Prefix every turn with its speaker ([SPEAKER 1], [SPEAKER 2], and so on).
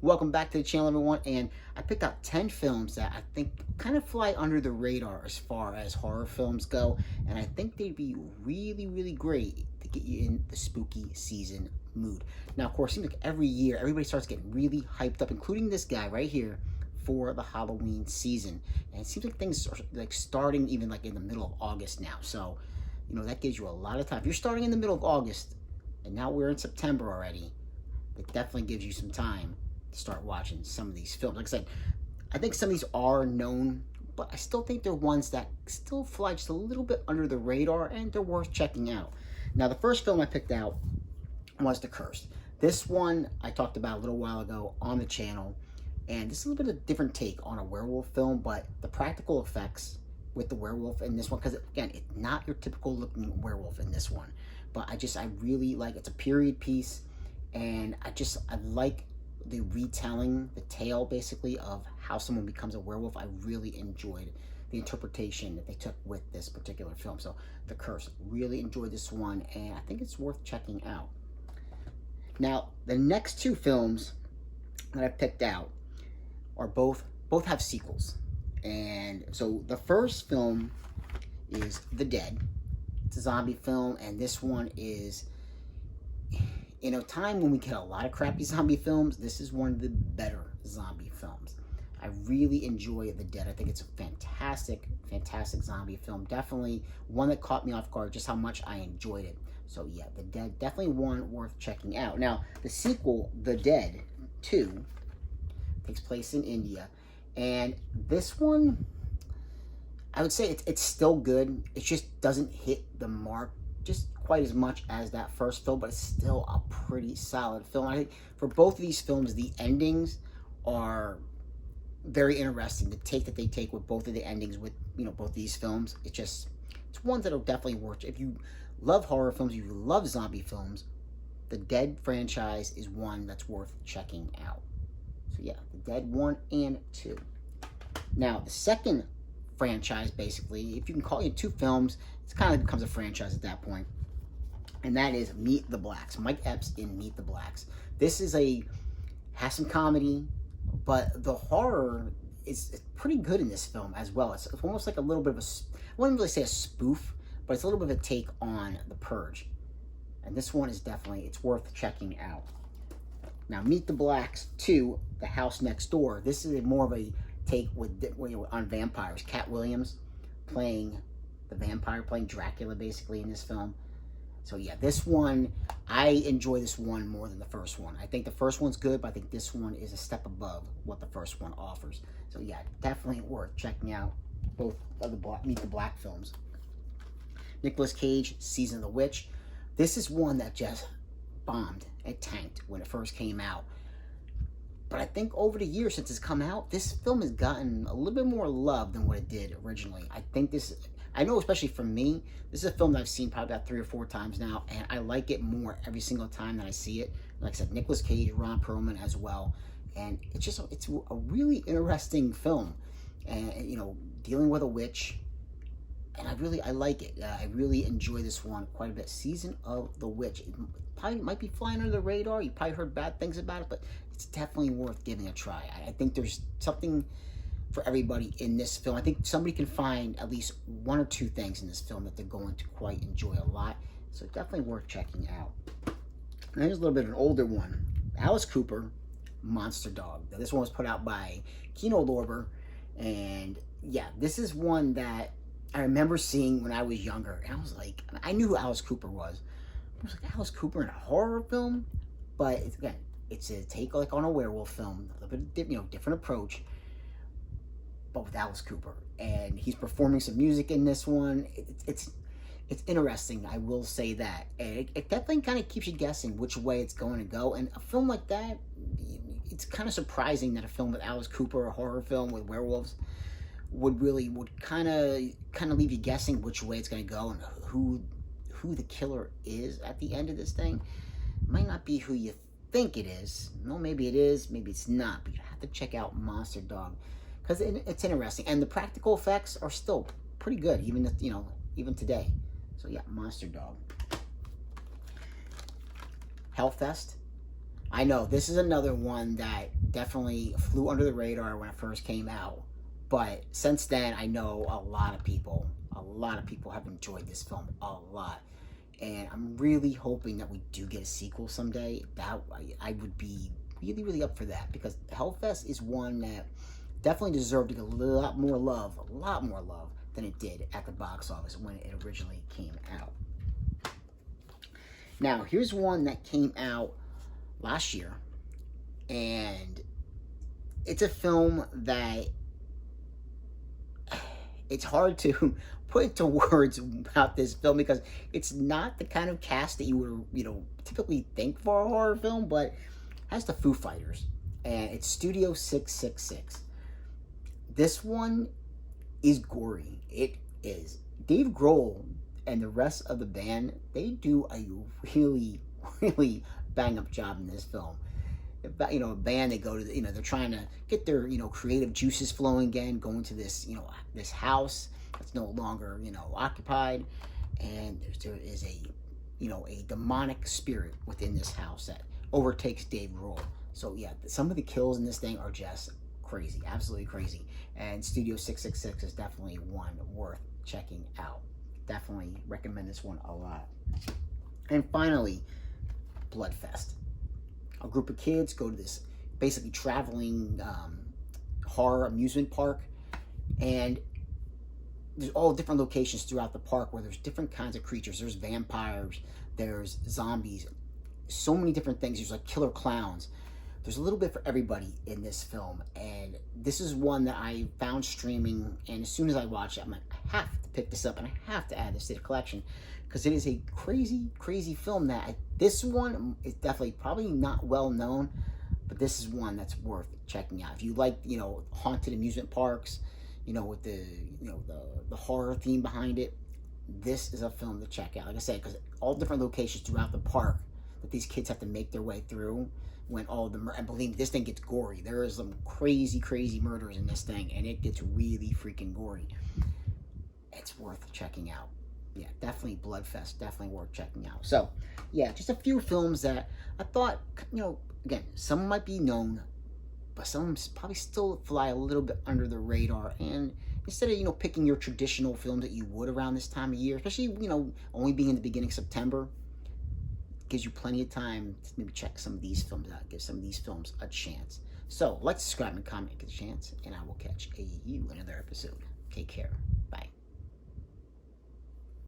[SPEAKER 1] Welcome back to the channel, everyone. And I picked out 10 films that I think kind of fly under the radar as far as horror films go. And I think they'd be really, really great to get you in the spooky season mood. Now, of course, it seems like every year, everybody starts getting really hyped up, including this guy right here, for the Halloween season. And it seems like things are like starting even like in the middle of August now. So, you know, that gives you a lot of time. If you're starting in the middle of August, and now we're in September already, it definitely gives you some time to start watching some of these films. Like I said, I think some of these are known, but I still think they're ones that still fly just a little bit under the radar, and they're worth checking out. Now, the first film I picked out was The Cursed. This one I talked about a little while ago on the channel, and this is a little bit of a different take on a werewolf film, but the practical effects with the werewolf in this one, because again, it's not your typical looking werewolf in this one, but I really like, it's a period piece, and I like the retelling, the tale basically of how someone becomes a werewolf. I really enjoyed the interpretation that they took with this particular film. So The Curse, really enjoyed this one, and I think it's worth checking out. Now, the next two films that I picked out are both have sequels. And so the first film is The Dead. It's a zombie film, and this one is, in a time when we get a lot of crappy zombie films, this is one of the better zombie films. I really enjoy The Dead. I think it's a fantastic, fantastic zombie film. Definitely one that caught me off guard, just how much I enjoyed it. So yeah, The Dead, definitely one worth checking out. Now, the sequel, The Dead 2, takes place in India. And this one, I would say it's still good. It just doesn't hit the mark just quite as much as that first film, but it's still a pretty solid film. I think for both of these films, the endings are very interesting. The take that they take with both of the endings with, you know, both these films, it's ones that are definitely worth. If you love horror films, if you love zombie films, the Dead franchise is one that's worth checking out. So yeah, The Dead 1 and 2. Now, the second franchise, basically, if you can call it two films, it kind of becomes a franchise at that point. And that is Meet the Blacks. Mike Epps in Meet the Blacks. This is has some comedy, but the horror is pretty good in this film as well. It's almost like a little bit of I wouldn't really say a spoof, but it's a little bit of a take on The Purge. And this one is definitely, it's worth checking out. Now, Meet the Blacks 2, The House Next Door. This is more of a take on vampires. Cat Williams playing the vampire, playing Dracula basically in this film. So yeah, this one, I enjoy this one more than the first one. I think the first one's good, but I think this one is a step above what the first one offers. So yeah, definitely worth checking out both of the Meet the Black films. Nicolas Cage, Season of the Witch. This is one that just bombed. It tanked when it first came out. But I think over the years since it's come out, this film has gotten a little bit more love than what it did originally. I know especially for me, this is a film that I've seen probably about 3 or 4 times now, and I like it more every single time that I see it. Like I said, Nicolas Cage, Ron Perlman as well. And it's a really interesting film. And, you know, dealing with a witch, and I like it. I really enjoy this one quite a bit. Season of the Witch. It probably might be flying under the radar. You probably heard bad things about it, but it's definitely worth giving a try. I think there's something for everybody in this film. I think somebody can find at least 1 or 2 things in this film that they're going to quite enjoy a lot. So definitely worth checking out. And here's a little bit of an older one. Alice Cooper, Monster Dog. Now, this one was put out by Kino Lorber. And yeah, this is one that I remember seeing when I was younger, and I was like, I knew who Alice Cooper was. I was like, Alice Cooper in a horror film? But again, it's a take like on a werewolf film, a little bit, you know, different approach, but with Alice Cooper, and he's performing some music in this one. It's interesting, I will say that, and it definitely kind of keeps you guessing which way it's going to go. And a film like that, it's kind of surprising that a film with Alice Cooper, a horror film with werewolves, would kind of leave you guessing which way it's going to go and who the killer is at the end of this thing. It might not be who you think it is. No, maybe it is, maybe it's not, but you have to check out Monster Dog because it's interesting, and the practical effects are still pretty good, even today. So yeah, Monster Dog. Hellfest. I know this is another one that definitely flew under the radar when it first came out, but since then I know a lot of people have enjoyed this film a lot, and I'm really hoping that we do get a sequel someday. That I would be really really up for that, because Hellfest is one that definitely deserved to get a lot more love than it did at the box office when it originally came out. Now here's one that came out last year, and it's a film that it's hard to put into words about this film, because it's not the kind of cast that you would, typically think for a horror film, but it has the Foo Fighters, and it's Studio 666. This one is gory. It is. Dave Grohl and the rest of the band, they do a really, really bang up job in this film. A band, they go to, they're trying to get their, creative juices flowing again, going to this, this house that's no longer, occupied. And there is a demonic spirit within this house that overtakes Dave Grohl. So yeah, some of the kills in this thing are just crazy, absolutely crazy. And Studio 666 is definitely one worth checking out. Definitely recommend this one a lot. And finally, Bloodfest. A group of kids go to this basically traveling horror amusement park, and there's all different locations throughout the park where there's different kinds of creatures. There's vampires, there's zombies, so many different things. There's like killer clowns. There's a little bit for everybody in this film, and this is one that I found streaming, and as soon as I watched it, I'm like, I have to pick this up and I have to add this to the collection, because it is a crazy, crazy film. This one is definitely probably not well known, but this is one that's worth checking out. If you like, haunted amusement parks, with the horror theme behind it, this is a film to check out. Like I said, because all different locations throughout the park that these kids have to make their way through, when all the and believe me, this thing gets gory. There is some crazy, crazy murders in this thing, and it gets really freaking gory. It's worth checking out. Yeah, definitely Bloodfest, definitely worth checking out. So, yeah, just a few films that I thought, again, some might be known, but some probably still fly a little bit under the radar. And instead of, picking your traditional films that you would around this time of year, especially, only being in the beginning of September, gives you plenty of time to maybe check some of these films out, give some of these films a chance. So, like, subscribe, and comment, get a chance, and I will catch you in another episode. Take care.